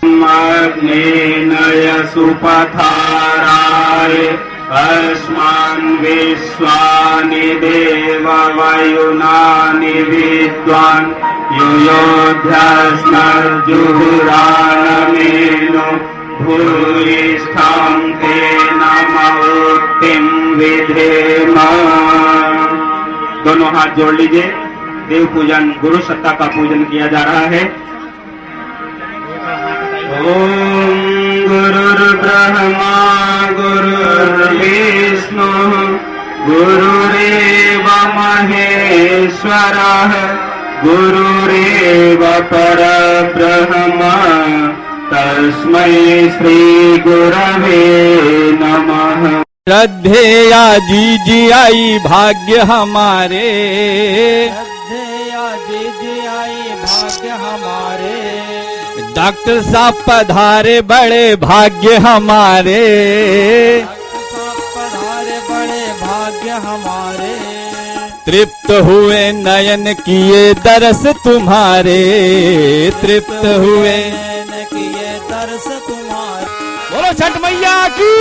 अग्नेनय सुपथाराय अस्मान् विश्वानि देववयुनानि विद्वान् युयोध्यस्मर्जुहुरानमेनो भूयिष्ठं तेन महोक्तिं विधेम। दोनों हाथ जोड़ लीजिए। देव पूजन, गुरु सत्ता का पूजन किया जा रहा है। ओम गुरुर्ब्रह्मा गुरुर्विष्णु गुरुरेव महेश्वरः गुरुरेव परब्रह्म तस्मै श्री गुरवे नमः। श्रद्धेया जी आई भाग्य हमारे, श्रद्धेया जी आई भाग्य हमारे। डॉक्टर साहब पधारे बड़े भाग्य हमारे, डॉक्टर साहब पधारे बड़े भाग्य हमारे। तृप्त हुए नयन किए दरस तुम्हारे, तृप्त हुए नयन किए दर्श तुम्हारे। बोलो छठ मैया की।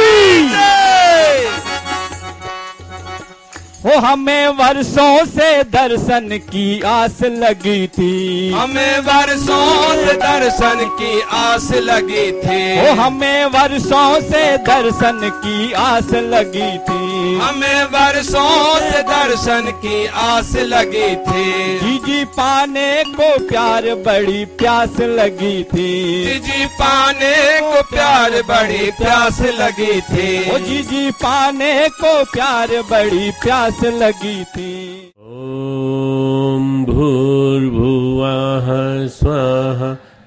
हो हमें वर्षों से दर्शन की आस लगी थी, हमें वर्षों से दर्शन की आस लगी थी। हो हमें वर्षों से दर्शन की आस लगी थी, हमें वर्षों से दर्शन की आस लगी थी। जीजी पाने को प्यार बड़ी प्यास लगी थी, जीजी पाने को प्यार बड़ी प्यास लगी थी। ओ जीजी पाने को प्यार बड़ी प्यास लगी थी। ओम भूर्भुवः स्वः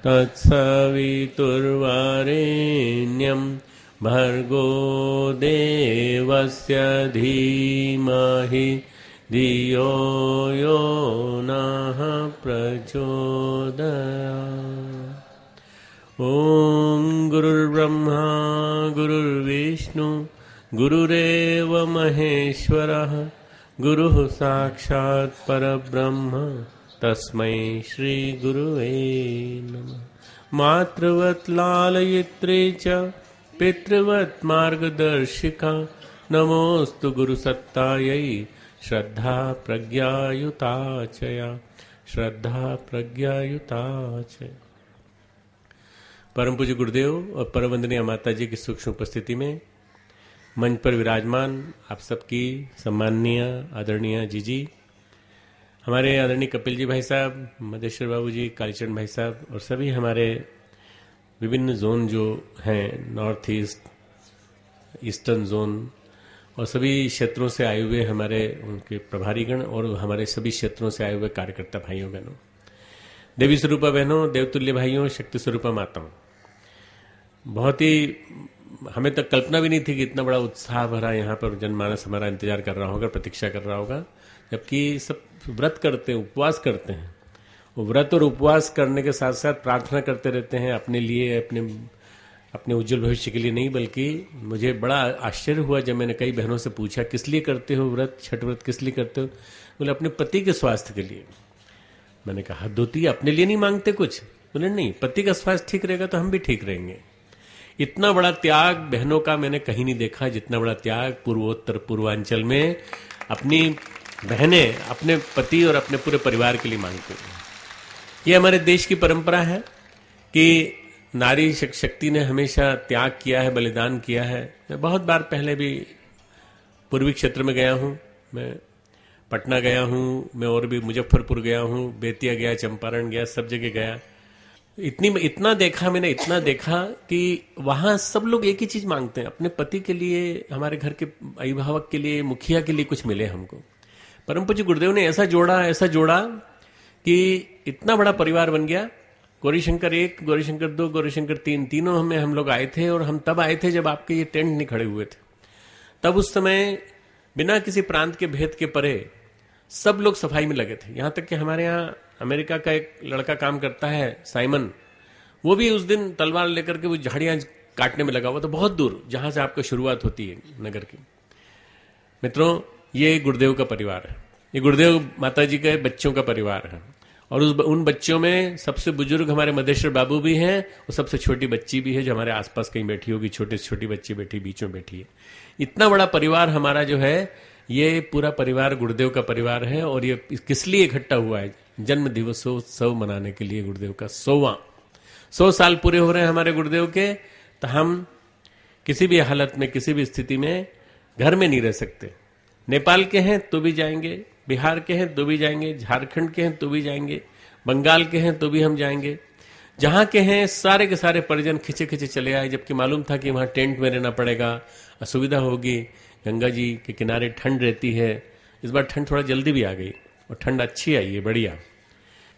तत्सवितुर्वरेण्यं भर्गो देवस्य धीमहि धियो यो नः प्रचोदयात्। ओम गुरुर्ब्रह्मा गुरुर्विष्णु गुरुरेव महेश्वरः गुरुः साक्षात् परब्रह्म तस्मै श्री गुरुवे नमः। मातृवत् लालयित्री च पितृवत् मार्गदर्शिका नमोस्तु गुरुसत्तायै श्रद्धा प्रज्ञायुता च या श्रद्धा प्रज्ञायुता च। परम पूज्य गुरुदेव और परम वंदनीय माता जी की सूक्ष्म उपस्थिति में मंच पर विराजमान आप सबकी सम्माननीय आदरणीय जीजी, हमारे आदरणीय कपिल जी भाई साहब, मदेश्वर बाबू जी, कालीचरण भाई साहब और सभी हमारे विभिन्न जोन जो हैं, नॉर्थ ईस्ट, ईस्टर्न जोन और सभी क्षेत्रों से आए हुए हमारे उनके प्रभारीगण और हमारे सभी क्षेत्रों से आए हुए कार्यकर्ता भाइयों बहनों, देवी स्वरूपा बहनों, देवतुल्य भाइयों, शक्ति स्वरूपा माताओं, बहुत ही हमें तक कल्पना भी नहीं थी कि इतना बड़ा उत्साह भरा यहाँ पर जनमानस हमारा इंतजार कर रहा होगा, प्रतीक्षा कर रहा होगा। जबकि सब व्रत करते हैं, उपवास करते हैं। वो व्रत और उपवास करने के साथ साथ प्रार्थना करते रहते हैं अपने लिए, अपने उज्जवल भविष्य के लिए नहीं, बल्कि मुझे बड़ा आश्चर्य हुआ जब मैंने कई बहनों से पूछा किस लिए करते हो व्रत, छठ व्रत किस लिए करते हो? बोले अपने पति के स्वास्थ्य के लिए। मैंने कहा हद होती है, अपने लिए नहीं मांगते कुछ? बोले नहीं, पति का स्वास्थ्य ठीक रहेगा तो हम भी ठीक रहेंगे। इतना बड़ा त्याग बहनों का मैंने कहीं नहीं देखा, जितना बड़ा त्याग पूर्वोत्तर पूर्वांचल में अपनी बहनें अपने पति और अपने पूरे परिवार के लिए मांगते हैं। ये हमारे देश की परंपरा है कि नारी शक्ति ने हमेशा त्याग किया है, बलिदान किया है। मैं बहुत बार पहले भी पूर्वी क्षेत्र में गया हूं, मैं पटना गया हूं, मैं और भी मुजफ्फरपुर गया हूं, बेतिया गया, चंपारण गया, सब जगह गया। इतना देखा मैंने, इतना देखा कि वहां सब लोग एक ही चीज मांगते हैं, अपने पति के लिए, हमारे घर के अभिभावक के लिए, मुखिया के लिए कुछ मिले हमको। परम पूज्य गुरुदेव ने ऐसा जोड़ा कि इतना बड़ा परिवार बन गया। गौरीशंकर 1, गौरीशंकर 2, गौरीशंकर 3, तीनों में हम लोग आए थे। और हम तब आए थे जब आपके ये टेंट नहीं खड़े हुए थे। तब उस समय बिना किसी प्रांत के भेद के परे सब लोग सफाई में लगे थे। यहां तक कि हमारे यहाँ अमेरिका का एक लड़का काम करता है, साइमन, वो भी उस दिन तलवार लेकर के वो झाड़ियां काटने में लगा हुआ था, बहुत दूर जहां से आपकी शुरुआत होती है नगर की। मित्रों, ये गुरुदेव का परिवार है, ये गुरुदेव माता जी के बच्चों का परिवार है। और उन बच्चों में सबसे बुजुर्ग हमारे मधेश्वर बाबू भी हैं और सबसे छोटी बच्ची भी है जो हमारे आसपास कहीं बैठी होगी, छोटी से छोटी बच्ची बैठी बीच में बैठी है। इतना बड़ा परिवार हमारा जो है, ये पूरा परिवार गुरुदेव का परिवार है। और ये किस लिए इकट्ठा हुआ है? जन्म दिवसोत्सव मनाने के लिए। गुरुदेव का 100 साल पूरे हो रहे हैं हमारे गुरुदेव के। तो हम किसी भी हालत में, किसी भी स्थिति में घर में नहीं रह सकते। नेपाल के हैं तो भी जाएंगे, बिहार के हैं तो भी जाएंगे, झारखंड के हैं तो भी जाएंगे, बंगाल के हैं तो भी हम जाएंगे। जहां के हैं सारे के सारे परिजन खिंचे खिंचे चले आए, जबकि मालूम था कि वहां टेंट में रहना पड़ेगा, असुविधा होगी, गंगा जी के किनारे ठंड रहती है। इस बार ठंड थोड़ा जल्दी भी आ गई और ठंड अच्छी आई है, बढ़िया।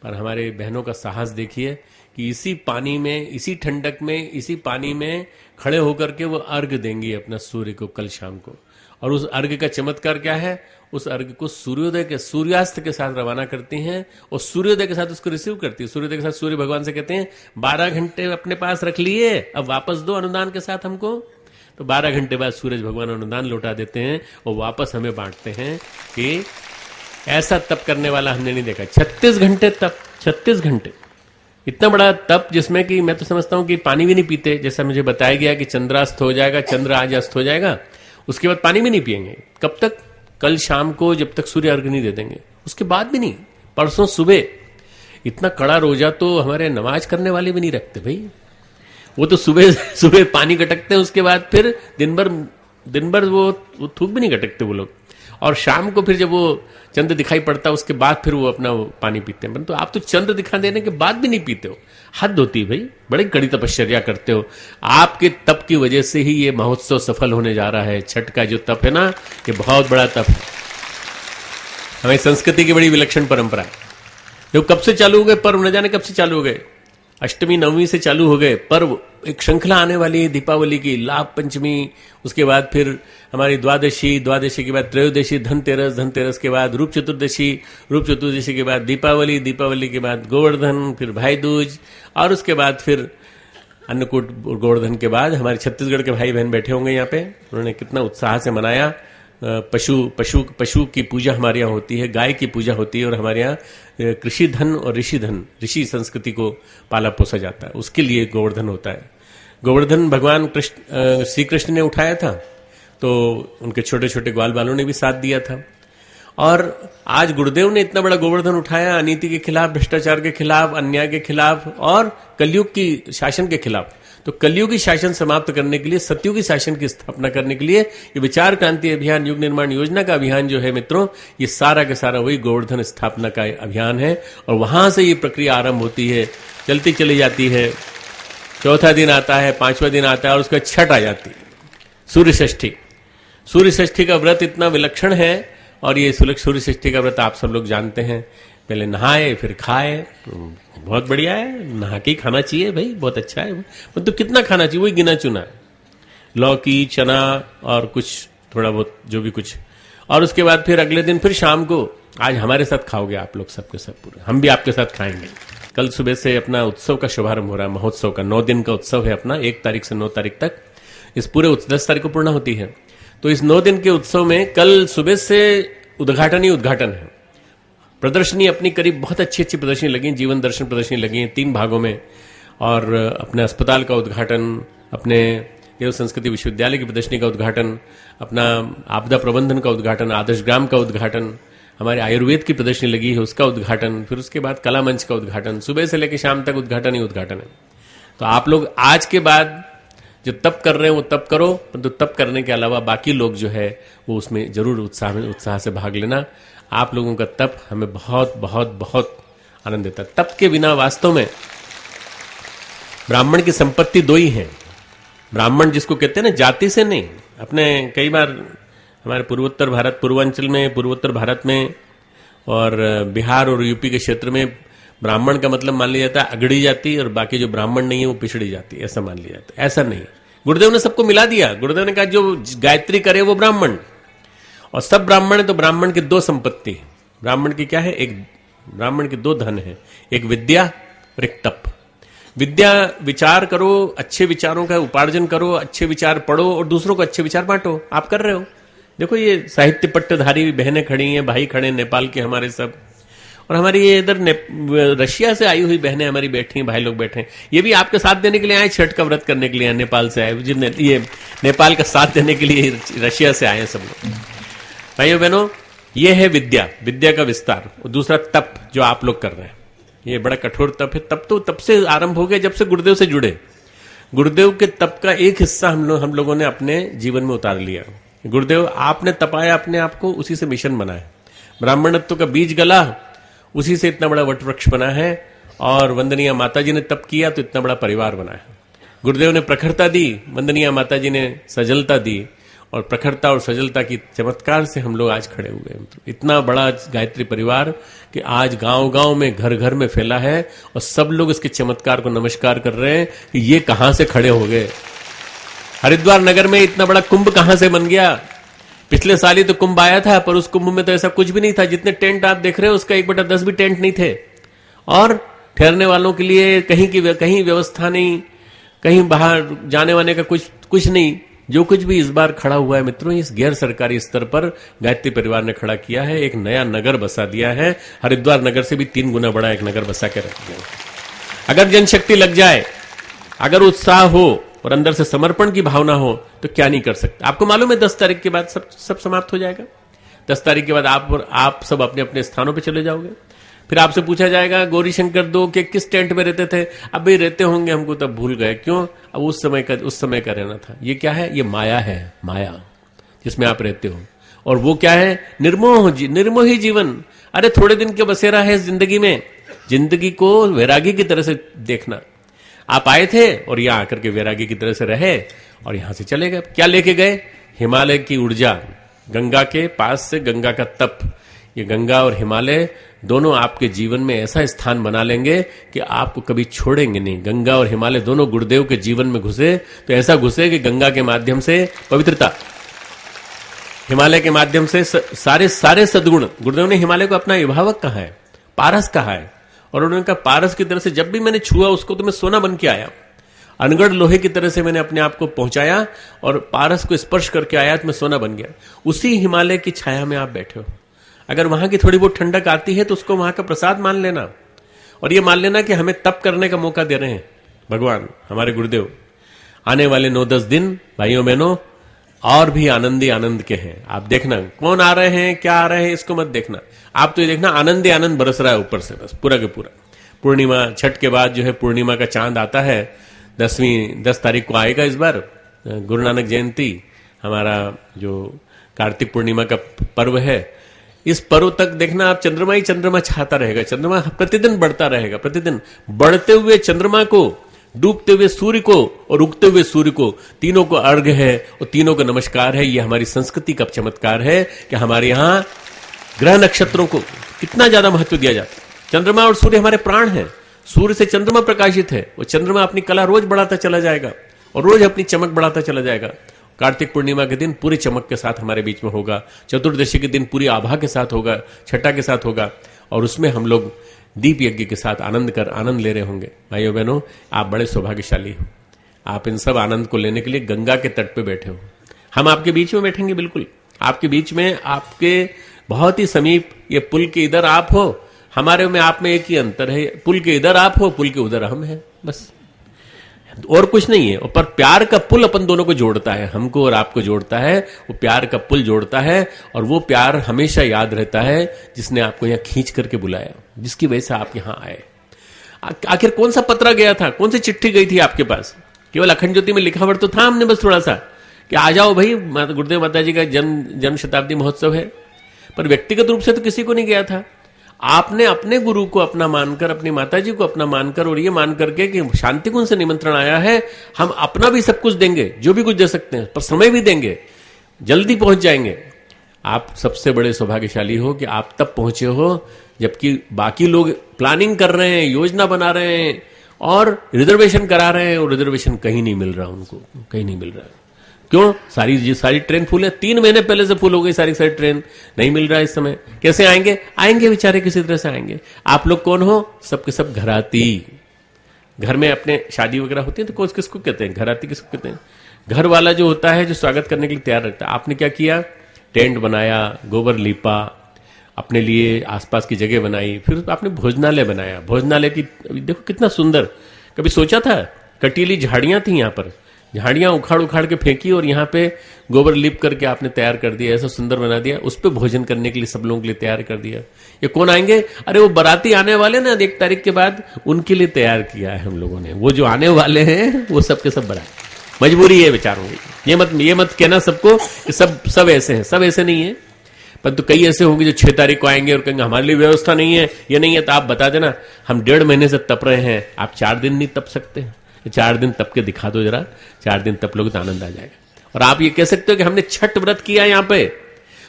पर हमारे बहनों का साहस देखिए कि इसी पानी में, इसी ठंडक में, इसी पानी में खड़े होकर के वो अर्घ देंगी अपना सूर्य को कल शाम को। और उस अर्घ का चमत्कार क्या है? उस अर्घ को सूर्योदय के, सूर्यास्त के साथ रवाना करती हैं और सूर्योदय के साथ उसको रिसीव करती है। सूर्योदय के साथ सूर्य भगवान से कहते हैं 12 घंटे अपने पास रख लिए, अब वापस दो अनुदान के साथ हमको। तो 12 घंटे बाद सूरज भगवान अनुदान लौटा देते हैं और वापस हमें बांटते हैं कि ऐसा तप करने वाला हमने नहीं देखा। 36 घंटे तप, 36 घंटे, इतना बड़ा तप जिसमें कि मैं तो समझता हूं कि पानी भी नहीं पीते। जैसा मुझे बताया गया कि चंद्रास्त हो जाएगा, चंद्र आज अस्त हो जाएगा, उसके बाद पानी भी नहीं पिएंगे। कब तक? कल शाम को, जब तक सूर्य अर्घ नहीं दे देंगे, उसके बाद भी नहीं। परसों सुबह इतना कड़ा रोजा तो हमारे नमाज करने वाले भी नहीं रखते भाई। वो तो सुबह सुबह पानी गटकते हैं, उसके बाद फिर दिन भर वो थूक भी नहीं गटकते वो लोग। और शाम को फिर जब वो चंद्र दिखाई पड़ता है उसके बाद फिर वो अपना वो पानी पीते हैं। तो आप तो चंद्र दिखा देने के बाद भी नहीं पीते हो, हद होती है भाई। बड़ी कड़ी तपश्चर्या करते हो। आपके तप की वजह से ही ये महोत्सव सफल होने जा रहा है। छठ का जो तप है ना, ये बहुत बड़ा तप है। हमारी संस्कृति की बड़ी विलक्षण परंपरा है। जो कब से चालू हो गए पर्व, न जाने कब से चालू हो गए। अष्टमी नवमी से चालू हो गए पर्व। एक श्रृंखला आने वाली है दीपावली की, लाभ पंचमी, उसके बाद फिर हमारी द्वादशी, द्वादशी के बाद त्रयोदशी, धनतेरस, धनतेरस के बाद रूप चतुर्दशी, रूप चतुर्दशी के बाद दीपावली, दीपावली के बाद गोवर्धन, फिर भाई दूज, और उसके बाद फिर अन्नकूट। गोवर्धन के बाद हमारे छत्तीसगढ़ के भाई बहन बैठे होंगे यहाँ पे, उन्होंने कितना उत्साह से मनाया। पशु की पूजा हमारे यहाँ होती है, गाय की पूजा होती है, और हमारे यहाँ कृषि धन और ऋषि संस्कृति को पाला पोसा जाता है। उसके लिए गोवर्धन होता है। गोवर्धन भगवान श्री कृष्ण ने उठाया था, तो उनके छोटे छोटे ग्वाल बालों ने भी साथ दिया था। और आज गुरुदेव ने इतना बड़ा गोवर्धन उठाया, अनीति के खिलाफ, भ्रष्टाचार के खिलाफ, अन्याय के खिलाफ और कलयुग की शासन के खिलाफ। तो कलयुगी शासन समाप्त करने के लिए, सतयुगी शासन की स्थापना करने के लिए ये विचार क्रांति अभियान, युग निर्माण योजना का अभियान जो है मित्रों, ये सारा का सारा वही गोवर्धन स्थापना का अभियान है। और वहां से ये प्रक्रिया आरंभ होती है, चलती चली जाती है। चौथा दिन आता है, 5वां दिन आता है, और उसका छठ आ जाती है, सूर्य षष्ठी। सूर्य षष्ठी का व्रत इतना विलक्षण है, और ये सूर्य षष्ठी का व्रत आप सब लोग जानते हैं। पहले नहाए फिर खाए, बहुत बढ़िया है। नहा के खाना चाहिए भाई, बहुत अच्छा है। मतलब कितना खाना चाहिए वही गिना चुना है, लौकी, चना और कुछ थोड़ा बहुत जो भी कुछ। और उसके बाद फिर अगले दिन फिर शाम को, आज हमारे साथ खाओगे आप लोग सबके सब पूरे, हम भी आपके साथ खाएंगे। कल सुबह से अपना उत्सव का शुभारंभ हो रहा है, महोत्सव का। 9 दिन का उत्सव है अपना, 1 तारीख से 9 तारीख तक। इस पूरे 10 तारीख को पूर्ण होती है। तो इस 9 दिन के उत्सव में कल सुबह से उद्घाटन ही उद्घाटन है। प्रदर्शनी अपनी करीब बहुत अच्छी अच्छी प्रदर्शनी लगी, जीवन दर्शन प्रदर्शनी लगी है 3 भागों में। और अपने अस्पताल का उद्घाटन, अपने देव संस्कृति विश्वविद्यालय की प्रदर्शनी का उद्घाटन, अपना आपदा प्रबंधन का उद्घाटन, आदर्श ग्राम का उद्घाटन, हमारे आयुर्वेद की प्रदर्शनी लगी है उसका उद्घाटन, फिर उसके बाद कला मंच का उद्घाटन। सुबह से लेकर शाम तक उद्घाटन ही उद्घाटन है। तो आप लोग आज के बाद जो तप कर रहे हैं वो तप करो, परंतु तप करने के अलावा बाकी लोग जो है वो उसमें जरूर उत्साह से भाग लेना। आप लोगों का तप हमें बहुत बहुत बहुत आनंद देता है। तप के बिना वास्तव में ब्राह्मण की संपत्ति 2 ही है। ब्राह्मण जिसको कहते हैं ना, जाति से नहीं। अपने कई बार हमारे पूर्वोत्तर भारत, पूर्वांचल में, पूर्वोत्तर भारत में और बिहार और यूपी के क्षेत्र में ब्राह्मण का मतलब मान लिया जाता है अगड़ी जाति, और बाकी जो ब्राह्मण नहीं है वो पिछड़ी जाति, ऐसा मान लिया जाता है। ऐसा नहीं, गुरुदेव ने सबको मिला दिया। गुरुदेव ने कहा जो गायत्री करे वो ब्राह्मण, और सब ब्राह्मण है। तो ब्राह्मण की 2 संपत्ति, ब्राह्मण की क्या है, एक ब्राह्मण के 2 धन है, एक विद्या और एक तप। विद्या विचार करो, अच्छे विचारों का उपार्जन करो, अच्छे विचार पढ़ो और दूसरों को अच्छे विचार बांटो। आप कर रहे हो। देखो ये साहित्य पट्टधारी बहनें खड़ी हैं, भाई खड़े नेपाल के हमारे सब, और हमारी ये इधर रशिया से आई हुई बहनें हमारी बैठी हैं, भाई लोग बैठे हैं, ये भी आपके साथ देने के लिए आए, छठ का व्रत करने के लिए नेपाल से आए, ये नेपाल का साथ देने के लिए रशिया से आए हैं सब लोग। भाइयों बहनों, ये है विद्या, विद्या का विस्तार। और दूसरा तप जो आप लोग कर रहे हैं, ये बड़ा कठोर तप है। तप तो तब से आरंभ हो गया जब से गुरुदेव से जुड़े। गुरुदेव के तप का एक हिस्सा हम लोगों ने अपने जीवन में उतार लिया। गुरुदेव आपने तपाया अपने आप को, उसी से मिशन बना है। ब्राह्मणत्व का बीज गला, उसी से इतना बड़ा वटवृक्ष बना है। और वंदनीय माता जी ने तप किया तो इतना बड़ा परिवार बना है। गुरुदेव ने प्रखरता दी, वंदनीय माता जी ने सजलता दी, और प्रखरता और सजलता की चमत्कार से हम लोग आज खड़े हुए हैं। इतना बड़ा गायत्री परिवार कि आज गांव-गांव में, घर घर में फैला है, और सब लोग इसके चमत्कार को नमस्कार कर रहे हैं कि ये कहां से खड़े हो गए। हरिद्वार नगर में इतना बड़ा कुंभ कहां से बन गया? पिछले साल ही तो कुंभ आया था, पर उस कुंभ में तो ऐसा कुछ भी नहीं था। जितने टेंट आप देख रहे हो उसका 1/10 भी टेंट नहीं थे, और ठहरने वालों के लिए कहीं व्यवस्था नहीं, कहीं बाहर जाने वाने का कुछ नहीं। जो कुछ भी इस बार खड़ा हुआ है मित्रों, इस गैर सरकारी स्तर पर गायत्री परिवार ने खड़ा किया है। एक नया नगर बसा दिया है। हरिद्वार नगर से भी 3 गुना बड़ा एक नगर बसा के रख दिया। अगर जनशक्ति लग जाए, अगर उत्साह हो और अंदर से समर्पण की भावना हो, तो क्या नहीं कर सकते। आपको मालूम है 10 तारीख के बाद सब समाप्त हो जाएगा। 10 तारीख के बाद आप सब अपने अपने स्थानों पर चले जाओगे। फिर आपसे पूछा जाएगा, गौरी शंकर 2 के किस टेंट में रहते थे? अब भी रहते होंगे, हमको तब भूल गए। क्यों? अब उस समय का रहना था। ये क्या है? ये माया है, माया जिसमें आप रहते हो। और वो क्या है? निर्मोही जीवन। अरे थोड़े दिन के बसेरा है इस जिंदगी में। जिंदगी को वैरागी की तरह से देखना। आप आए थे और यहां आकर के वैरागी की तरह से रहे, और यहां से चले गए। क्या लेके गए? हिमालय की ऊर्जा, गंगा के पास से गंगा का तप। ये गंगा और हिमालय दोनों आपके जीवन में ऐसा स्थान बना लेंगे कि आपको कभी छोड़ेंगे नहीं। गंगा और हिमालय दोनों गुरुदेव के जीवन में घुसे तो ऐसा घुसे कि गंगा के माध्यम से पवित्रता, हिमालय के माध्यम से सारे सद्गुण। गुरुदेव ने हिमालय को अपना अभिभावक कहा है, पारस कहा है, और उन्होंने कहा पारस की तरह से जब भी मैंने छुआ उसको तो मैं सोना बन के आया। अनगढ़ लोहे की तरह से मैंने अपने आप को पहुंचाया और पारस को स्पर्श करके आया तो मैं सोना बन गया। उसी हिमालय की छाया में आप बैठे हो। अगर वहां की थोड़ी बहुत ठंडक आती है तो उसको वहां का प्रसाद मान लेना, और ये मान लेना कि हमें तप करने का मौका दे रहे हैं भगवान, हमारे गुरुदेव। आने वाले 9-10 दिन भाइयों बहनों और भी आनंदी आनंद के हैं। आप देखना कौन आ रहे हैं, क्या आ रहे हैं, इसको मत देखना। आप तो ये देखना आनंद ही आनंद बरस रहा है ऊपर से, बस पूरा के पूरा। पूर्णिमा, छठ के बाद जो है पूर्णिमा का चांद आता है। 10 तारीख को आएगा इस बार गुरु नानक जयंती, हमारा जो कार्तिक पूर्णिमा का पर्व है। इस पर्व तक देखना आप चंद्रमा ही चंद्रमा छाता रहेगा। चंद्रमा प्रतिदिन बढ़ता रहेगा, प्रतिदिन बढ़ते हुए चंद्रमा को, डूबते हुए सूर्य को और उगते हुए सूर्य को, तीनों को अर्घ्य है और तीनों को नमस्कार है। यह हमारी संस्कृति का चमत्कार है कि हमारे यहां ग्रह नक्षत्रों को कितना ज्यादा महत्व दिया जाता है। चंद्रमा और सूर्य हमारे प्राण हैं। सूर्य से चंद्रमा प्रकाशित है, वो चंद्रमा अपनी कला रोज बढ़ाता चला जाएगा और रोज अपनी चमक बढ़ाता चला जाएगा। कार्तिक पूर्णिमा के दिन पूरी चमक के साथ हमारे बीच में होगा। चतुर्दशी के दिन पूरी आभा के साथ होगा, छठा के साथ होगा, और उसमें हम लोग दीप यज्ञ के साथ आनंद ले रहे होंगे। भाइयों बहनों, आप बड़े सौभाग्यशाली हो। आप इन सब आनंद को लेने के लिए गंगा के तट पे बैठे हो। हम आपके बीच में बैठेंगे, बिल्कुल आपके बीच में, आपके बहुत ही समीप। ये पुल के इधर आप हो, हमारे में आप में एक ही अंतर है। पुल के इधर आप हो, पुल के उधर हम हैं, बस और कुछ नहीं है। पर प्यार का पुल अपन दोनों को जोड़ता है, हमको और आपको जोड़ता है। वो प्यार का पुल जोड़ता है, और वो प्यार हमेशा याद रहता है जिसने आपको यहाँ खींच करके बुलाया, जिसकी वजह से आप यहाँ आए। आखिर कौन सा पत्र गया था, कौन सी चिट्ठी गई थी आपके पास? केवल अखंड ज्योति में लिखावट तो था हमने बस थोड़ा सा कि आ जाओ भाई, गुरुदेव माता जी का जन्म शताब्दी महोत्सव है। पर व्यक्तिगत रूप से तो किसी को नहीं गया था। आपने अपने गुरु को अपना मानकर, अपनी माता जी को अपना मानकर, और ये मान करके कि शांति कुंज से निमंत्रण आया है, हम अपना भी सब कुछ देंगे, जो भी कुछ दे सकते हैं, पर समय भी देंगे, जल्दी पहुंच जाएंगे। आप सबसे बड़े सौभाग्यशाली हो कि आप तब पहुंचे हो जबकि बाकी लोग प्लानिंग कर रहे हैं, योजना बना रहे हैं और रिजर्वेशन करा रहे हैं, और रिजर्वेशन कहीं नहीं मिल रहा, उनको कहीं नहीं मिल रहा है। क्यों? सारी ट्रेन फुल है। 3 महीने पहले से फुल हो गई सारी ट्रेन, नहीं मिल रहा है इस समय। कैसे आएंगे बेचारे, किसी तरह से आएंगे। आप लोग कौन हो? सबके सब घराती। घर में अपने शादी वगैरह होती है तो किसको कहते हैं? घराती किसको कहते हैं? घर वाला जो होता है, जो स्वागत करने के लिए तैयार रहता है। आपने क्या किया? टेंट बनाया, गोबर लीपा, अपने लिए आसपास की जगह बनाई, फिर आपने भोजनालय बनाया। भोजनालय की देखो कितना सुंदर, कभी सोचा था? कटीली झाड़ियां थी यहाँ पर, झाड़ियां उखाड़ उखाड़ के फेंकी और यहाँ पे गोबर लिप करके आपने तैयार कर दिया, ऐसा सुंदर बना दिया। उस पे भोजन करने के लिए सब लोगों के लिए तैयार कर दिया। ये कौन आएंगे? अरे वो बाराती आने वाले ना 1 तारीख के बाद, उनके लिए तैयार किया है हम लोगों ने। वो जो आने वाले हैं वो सबके सब बड़ा मजबूरी है बेचारों की। ये मत कहना सबको कि सब ऐसे हैं, सब ऐसे नहीं है। परंतु कई ऐसे होंगे जो 6 तारीख को आएंगे और कहेंगे हमारे लिए व्यवस्था नहीं है, ये नहीं है। तो आप बता देना, हम 1.5 महीने से तप रहे हैं, आप 4 दिन नहीं तप सकते? 4 दिन तप के दिखा दो जरा, 4 दिन तप लोगे तो आनंद आ जाएगा। और आप ये कह सकते हो कि हमने छठ व्रत किया यहाँ पे,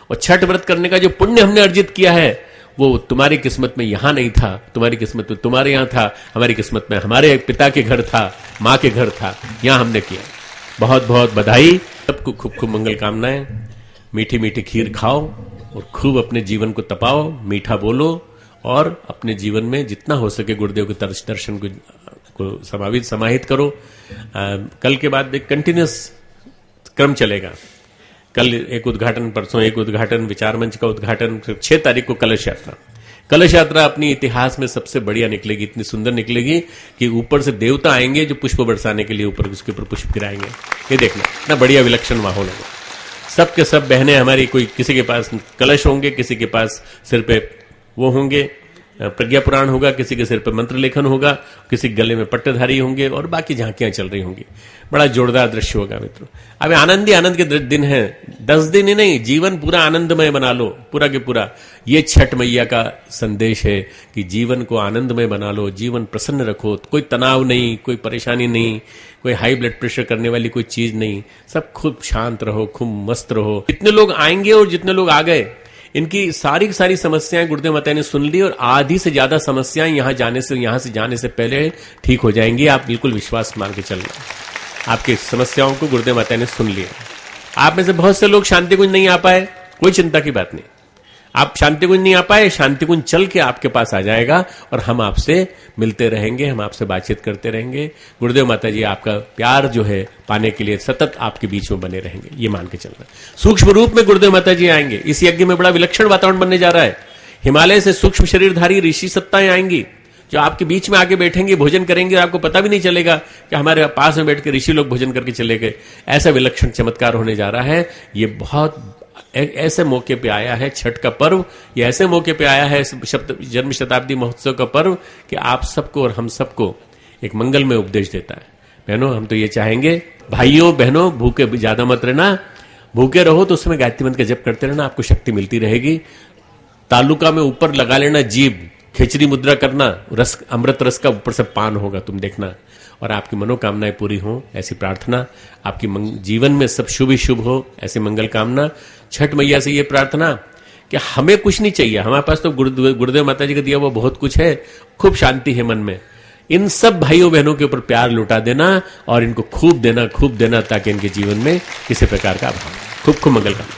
और छठ व्रत करने का जो पुण्य हमने अर्जित किया है वो तुम्हारी किस्मत में यहां नहीं था, तुम्हारी किस्मत में तुम्हारे यहां था, हमारी किस्मत में हमारे पिता के घर था, मां के घर था, यहां हमने किया। बहुत बहुत बधाई, सबको खूब खूब मंगल कामनाएं। मीठी मीठी खीर खाओ और खूब अपने जीवन को तपाओ, मीठा बोलो और अपने जीवन में जितना हो सके गुरुदेव के दर्शन को समाहित करो। कल के बाद एक कंटिन्यूस क्रम चलेगा। कल एक उद्घाटन, परसों एक उद्घाटन, विचार मंच का उद्घाटन, 6 तारीख को कलश यात्रा। कलश यात्रा अपनी इतिहास में सबसे बढ़िया निकलेगी, इतनी सुंदर निकलेगी कि ऊपर से देवता आएंगे जो पुष्प बरसाने के लिए ऊपर उसके ऊपर पुष्प गिराएंगे। ये देखना इतना बढ़िया विलक्षण माहौल होगा। सबके सब बहनें हमारी, कोई किसी के पास कलश होंगे, किसी के पास सिर पे वो होंगे प्रज्ञा पुराण होगा, किसी के सिर पे मंत्र लेखन होगा, किसी गले में पट्टेधारी होंगे और बाकी झांकियां चल रही होंगी। बड़ा जोरदार दृश्य होगा मित्रों। अब आनंद ही आनंद के दिन है, 10 दिन ही नहीं, जीवन पूरा आनंदमय बना लो, पूरा के पूरा। ये छठ मैया का संदेश है कि जीवन को आनंदमय बना लो, जीवन प्रसन्न रखो, कोई तनाव नहीं, कोई परेशानी नहीं, कोई हाई ब्लड प्रेशर करने वाली कोई चीज नहीं, सब खूब शांत रहो, खूब मस्त रहो। जितने लोग आएंगे और जितने लोग आ गए, इनकी सारी समस्याएं गुरुदेव माता ने सुन ली और आधी से ज्यादा समस्याएं यहां से जाने से पहले ठीक हो जाएंगी। आप बिल्कुल विश्वास मान के चलना, आपकी समस्याओं को गुरुदेव माता ने सुन लिया। आप में से बहुत से लोग शांति कुंज नहीं आ पाए, कोई चिंता की बात नहीं। आप शांति कुंज नहीं आ पाए, शांति कुंज चल के आपके पास आ जाएगा और हम आपसे मिलते रहेंगे, हम आपसे बातचीत करते रहेंगे। गुरुदेव माता जी आपका प्यार जो है पाने के लिए सतत आपके बीच में बने रहेंगे, ये मान के चलना। सूक्ष्म रूप में गुरुदेव माता जी आएंगे। इस यज्ञ में बड़ा विलक्षण वातावरण बनने जा रहा है। हिमालय से सूक्ष्म शरीरधारी ऋषि सत्ताएं आएंगी जो आपके बीच में आके बैठेंगे, भोजन करेंगे और आपको पता भी नहीं चलेगा कि हमारे पास में बैठ के ऋषि लोग भोजन करके चले गए। ऐसा विलक्षण चमत्कार होने जा रहा है। ये बहुत ऐसे मौके पे आया है छठ का पर्व, ये ऐसे मौके पे आया है जन्म शताब्दी महोत्सव का पर्व कि आप सबको और हम सबको एक मंगल में उपदेश देता है। बहनों, हम तो ये चाहेंगे, भाइयों बहनों, भूखे ज्यादा मत रहना, भूखे रहो तो उसमें गायत्री मंत्र का जप करते रहना, आपको शक्ति मिलती रहेगी। तालुका में ऊपर लगा लेना जीभ, खिचड़ी मुद्रा करना, रस अमृत रस का ऊपर से पान होगा, तुम देखना, और आपकी मनोकामनाएं पूरी हो, ऐसी प्रार्थना। आपकी जीवन में सब शुभ ही शुभ हो, ऐसी मंगल कामना। छठ मैया से ये प्रार्थना कि हमें कुछ नहीं चाहिए, हमारे पास तो गुरुदेव माता जी का दिया हुआ बहुत कुछ है, खूब शांति है मन में। इन सब भाइयों बहनों के ऊपर प्यार लुटा देना और इनको खूब देना ताकि इनके जीवन में किसी प्रकार का अभाव। खूब खूब मंगल कामना।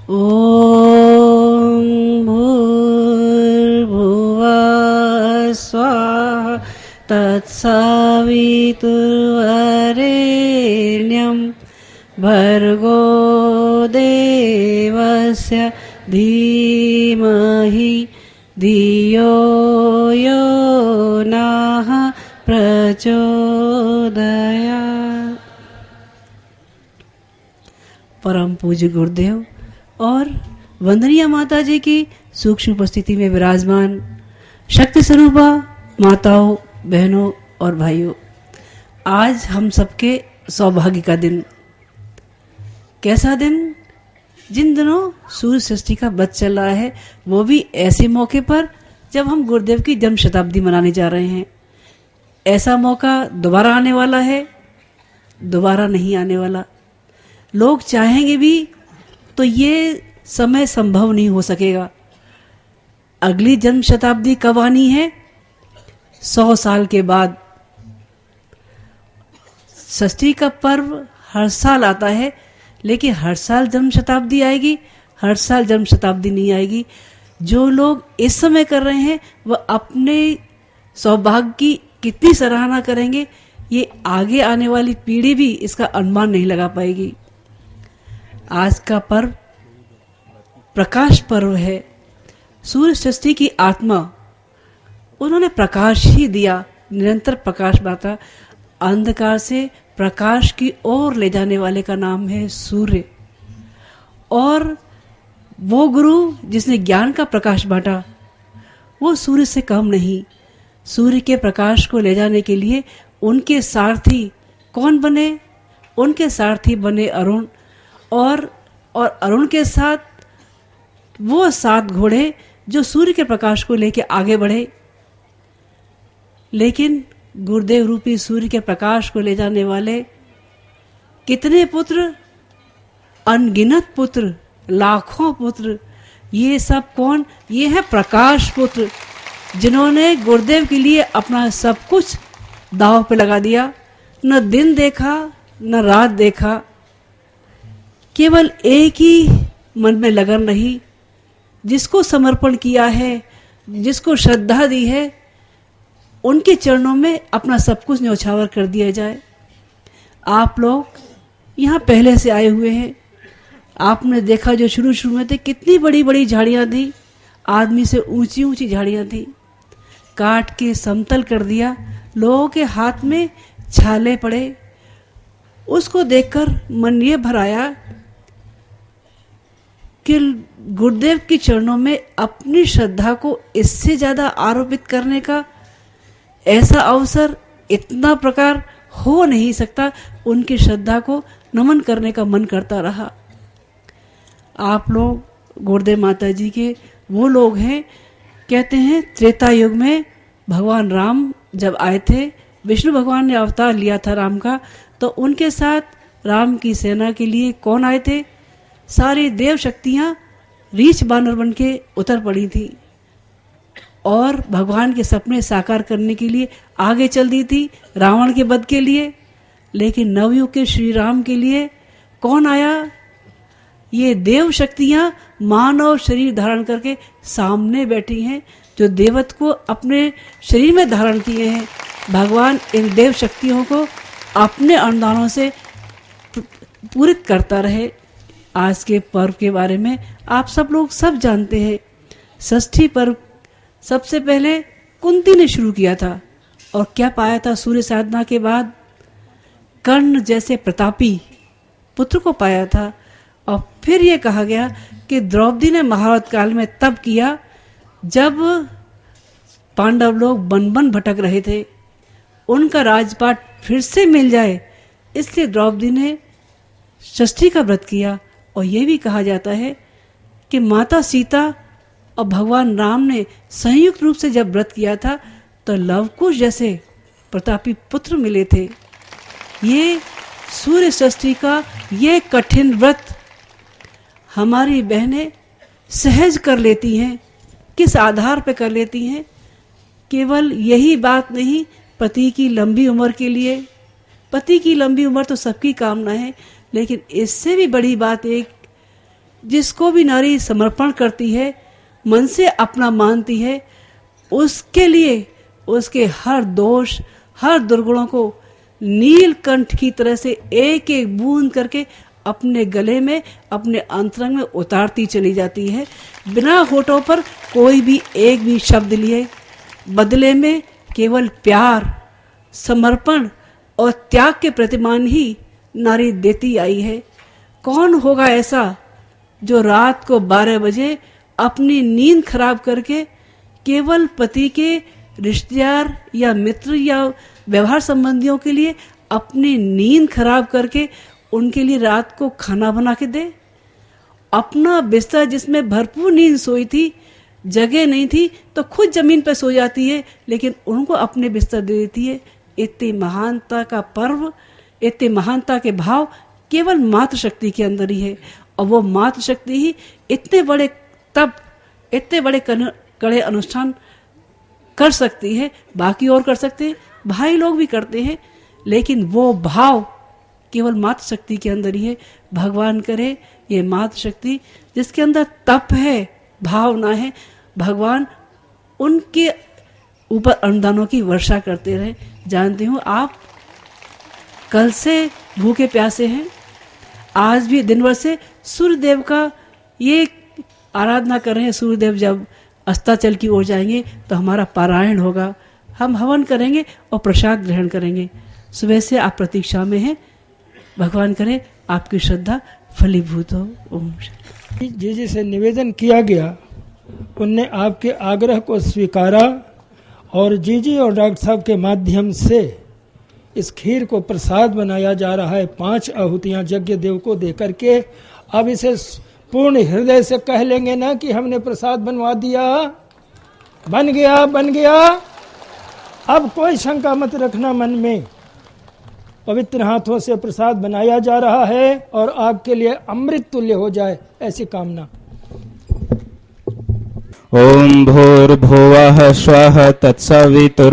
ओम भूर्भुवः स्वः तत्सवितुर्वरेण्यं भर्गो देवस्य धीमहि धियो यो नः प्रचोदयात्। परम पूज्य गुरुदेव और वंदनीय माता जी की सूक्ष्म उपस्थिति में विराजमान शक्ति स्वरूपा माताओं, बहनों और भाइयों, आज हम सबके सौभाग्य का दिन। कैसा दिन? जिन दिनों सूर्य सृष्टि का व्रत चल रहा है, वो भी ऐसे मौके पर जब हम गुरुदेव की जन्म शताब्दी मनाने जा रहे हैं। ऐसा मौका दोबारा आने वाला है? दोबारा नहीं आने वाला। लोग चाहेंगे भी तो ये समय संभव नहीं हो सकेगा। अगली जन्म शताब्दी कब आनी है? 100 साल के बाद। षष्ठी का पर्व हर साल आता है, लेकिन हर साल जन्म शताब्दी आएगी, हर साल जन्म शताब्दी नहीं आएगी। जो लोग इस समय कर रहे हैं वह अपने सौभाग्य की कितनी सराहना करेंगे, ये आगे आने वाली पीढ़ी भी इसका अनुमान नहीं लगा पाएगी। आज का पर्व प्रकाश पर्व है, सूर्य सृष्टि की आत्मा, उन्होंने प्रकाश ही दिया, निरंतर प्रकाश बांटा। अंधकार से प्रकाश की ओर ले जाने वाले का नाम है सूर्य। और वो गुरु जिसने ज्ञान का प्रकाश बांटा, वो सूर्य से कम नहीं। सूर्य के प्रकाश को ले जाने के लिए उनके सारथी कौन बने? उनके सारथी बने अरुण। और अरुण के साथ वो 7 घोड़े जो सूर्य के प्रकाश को लेके आगे बढ़े। लेकिन गुरुदेव रूपी सूर्य के प्रकाश को ले जाने वाले कितने पुत्र? अनगिनत पुत्र, लाखों पुत्र। ये सब कौन? ये है प्रकाश पुत्र, जिन्होंने गुरुदेव के लिए अपना सब कुछ दांव पे लगा दिया। न दिन देखा न रात देखा, केवल एक ही मन में लगन रही। जिसको समर्पण किया है, जिसको श्रद्धा दी है, उनके चरणों में अपना सब कुछ न्यौछावर कर दिया जाए। आप लोग यहाँ पहले से आए हुए हैं। आपने देखा जो शुरू में थे, कितनी बड़ी बड़ी झाड़ियाँ थी, आदमी से ऊंची ऊंची झाड़ियाँ थी। काट के समतल कर दिया, लोगों के हाथ में छाले पड़े। उसको देखकर मन ये भर आया कि गुरुदेव के चरणों में अपनी श्रद्धा को इससे ज्यादा आरोपित करने का ऐसा अवसर इतना प्रकार हो नहीं सकता। उनकी श्रद्धा को नमन करने का मन करता रहा। आप लोग गुरुदेव माता जी के वो लोग हैं, कहते हैं त्रेता युग में भगवान राम जब आए थे, विष्णु भगवान ने अवतार लिया था राम का, तो उनके साथ राम की सेना के लिए कौन आए थे? सारी देव शक्तियां रीछ बानर बन के उतर पड़ी थी और भगवान के सपने साकार करने के लिए आगे चल दी थी, रावण के वध के लिए। लेकिन नवयुग के श्री राम के लिए कौन आया? ये देव शक्तियां मानव शरीर धारण करके सामने बैठी हैं, जो देवत्व को अपने शरीर में धारण किए हैं। भगवान इन देव शक्तियों को अपने अनुदानों से पूरित करता रहे। आज के पर्व के बारे में आप सब लोग सब जानते हैं। षष्ठी पर्व सबसे पहले कुंती ने शुरू किया था, और क्या पाया था सूर्य साधना के बाद? कर्ण जैसे प्रतापी पुत्र को पाया था। और फिर ये कहा गया कि द्रौपदी ने महाभारत काल में तब किया जब पांडव लोग वन वन भटक रहे थे, उनका राजपाट फिर से मिल जाए, इसलिए द्रौपदी ने षष्ठी का व्रत किया। और ये भी कहा जाता है कि माता सीता और भगवान राम ने संयुक्त रूप से जब व्रत किया था तो लवकुश जैसे प्रतापी पुत्र मिले थे। ये सूर्य षष्ठी का ये कठिन व्रत हमारी बहनें सहज कर लेती हैं। किस आधार पर कर लेती हैं? केवल यही बात नहीं, पति की लंबी उम्र के लिए। पति की लंबी उम्र तो सबकी कामना है, लेकिन इससे भी बड़ी बात एक, जिसको भी नारी समर्पण करती है, मन से अपना मानती है, उसके लिए उसके हर दोष, हर दुर्गुणों को नीलकंठ की तरह से एक एक बूंद करके अपने गले में, अपने अंतरंग में उतारती चली जाती है, बिना होठों पर कोई भी एक भी शब्द लिए। बदले में केवल प्यार, समर्पण और त्याग के प्रतिमान ही नारी देती आई है। कौन होगा ऐसा जो रात को 12 बजे अपनी नींद खराब करके केवल पति के रिश्तेदार या मित्र या व्यवहार संबंधियों के लिए अपनी नींद खराब करके उनके लिए रात को खाना बना के दे? अपना बिस्तर जिसमें भरपूर नींद सोई थी, जगह नहीं थी तो खुद जमीन पर सो जाती है, लेकिन उनको अपने बिस्तर दे देती है। इतनी महानता का पर्व, इतनी महानता के भाव केवल मातृशक्ति के अंदर ही है। और वो मातृशक्ति ही इतने बड़े तप, इतने बड़े कड़े अनुष्ठान कर सकती है। बाकी और कर सकते हैं, भाई लोग भी करते हैं, लेकिन वो भाव केवल मातृशक्ति के अंदर ही है। भगवान करे ये मातृशक्ति जिसके अंदर तप है, भावना है, भगवान उनके ऊपर अनुदानों की वर्षा करते रहे। जानती हूँ आप कल से भूखे प्यासे हैं, आज भी दिन भर से सूर्यदेव का ये आराधना कर रहे हैं। सूर्यदेव जब अस्ताचल की ओर जाएंगे तो हमारा पारायण होगा, हम हवन करेंगे और प्रसाद ग्रहण करेंगे। सुबह से आप प्रतीक्षा में हैं, भगवान करे आपकी श्रद्धा फलीभूत हो। ओम शांति। जी से निवेदन किया गया, उनने आपके आग्रह को स्वीकारा और जी और डॉक्टर साहब के माध्यम से इस खीर को प्रसाद बनाया जा रहा है। 5 आहुतियां यज्ञ देव को दे करके अब इसे पूर्ण हृदय से कह लेंगे ना कि हमने प्रसाद बनवा दिया, बन गया बन गया। अब कोई शंका मत रखना मन में, पवित्र हाथों से प्रसाद बनाया जा रहा है और आपके लिए अमृत तुल्य हो जाए, ऐसी कामना। ओम भूर्भुवः स्वः तत्सवितुर्वरेण्यं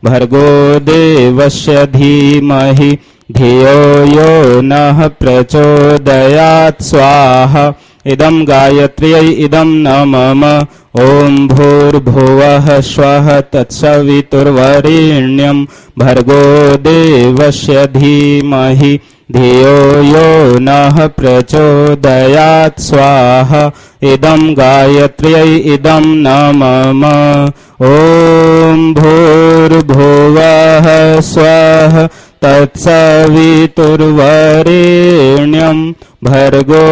भर्गो देवस्य धीमहि धियो यो नः प्रचोदयात् स्वाहा। इदं गायत्र्यै इदं न मम। ओम भूर्भुवः स्वः तत्सवितुर्वरेण्यं भर्गो देवस्य धीमहि धियो यो नः प्रचोदयात् स्वाहा। इदं गायत्र्यै इदं न मम। ओम भूर्भुवः स्वः तत्सवितुर्वरेण्यं भर्गो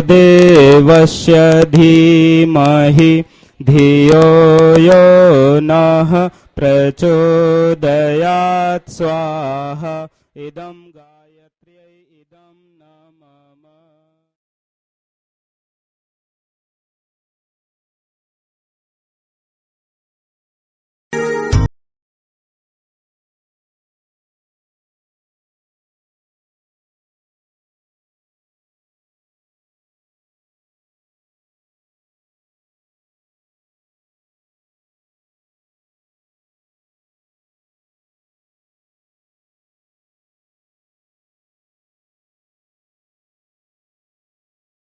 देवस्य धीमहि धियो यो नः प्रचोदयात् स्वाहा। इदं